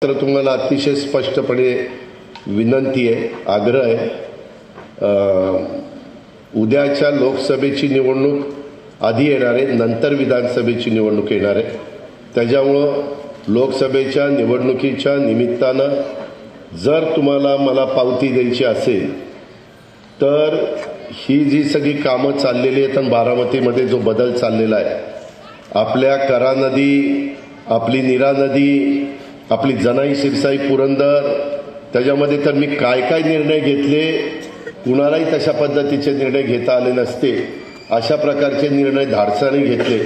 तर तुम्हाला अतिशय स्पष्टपणे विनंती आहे, आग्रह आहे, उद्याच्या लोकसभेची निवडणूक आधी येणार आहे, नंतर विधानसभेची निवडणूक येणार आहे। त्याच्यामुळं लोकसभेच्या निवडणुकीच्या निमित्तानं जर तुम्हाला मला पावती द्यायची असेल तर ही जी सगळी कामं चाललेली आहेत आणि बारामतीमध्ये जो बदल चाललेला आहे, आपल्या करा नदी, आपली नीरा नदी, आपली जनाई शिरसाई पुरंदर, त्याच्यामध्ये तर मी काय काय निर्णय घेतले, कुणालाही तशा पद्धतीचे निर्णय घेता आले नसते। अशा प्रकारचे निर्णय धाडसाने घेतले।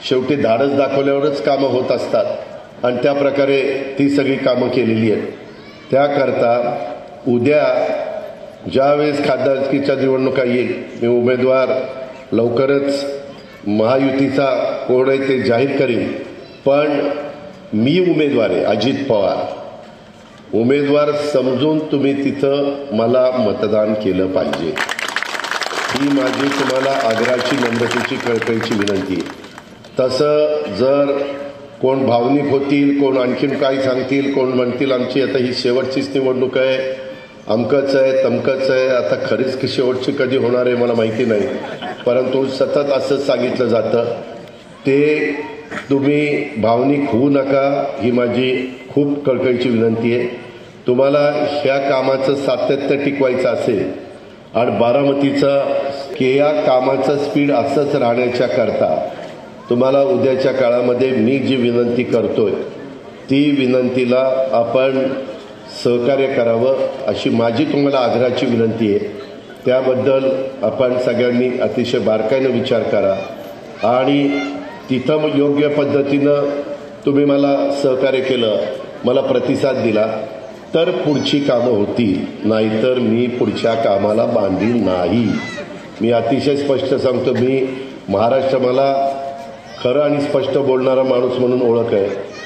शेवटी धाडस दाखवल्यावरच कामं होत असतात आणि त्या प्रकारे ती सगळी कामं केलेली आहेत। त्याकरता उद्या ज्यावेळेस खासदारकीच्या निवडणुका येईल, मी उमेदवार लवकरच महायुतीचा कोण आहे ते जाहीर करीन, पण मी उमेदवार आहे अजित पवार, उमेदवार समजून तुम्ही तिथं मला मतदान केलं पाहिजे। ही माझी तुम्हाला आग्रहाची, नम्रतेची, कळकळीची विनंती आहे। तसं जर कोण भावनिक होतील, कोण आणखीन काय सांगतील, कोण म्हणतील आमची आता ही शेवटचीच निवडणूक आहे, अमकच आहे तमकच आहे, आता खरीच की शेवटची कधी होणार आहे मला माहिती नाही, परंतु सतत असं सांगितलं जातं। ते तुम्ही भावनिक होऊ नका, ही माझी खूप कळकळीची विनंती आहे। तुम्हाला ह्या कामाचं सातत्य टिकवायचं असेल आणि बारामतीचं या कामाचं स्पीड असंच राहण्याच्या करता तुम्हाला उद्याच्या काळामध्ये मी जी विनंती करतोय ती विनंतीला आपण सहकार्य करावं, अशी माझी तुम्हाला आग्रहाची विनंती आहे। त्याबद्दल आपण सगळ्यांनी अतिशय बारकाईने विचार करा आणि तिथं योग्य पद्धतीनं तुम्ही मला सहकार्य केलं, मला प्रतिसाद दिला तर पुढची कामं होतील, नाहीतर मी पुढच्या कामाला बांधील नाही। मी अतिशय स्पष्ट सांगतो, मी महाराष्ट्र मला खरं आणि स्पष्ट बोलणारा माणूस म्हणून ओळख आहे।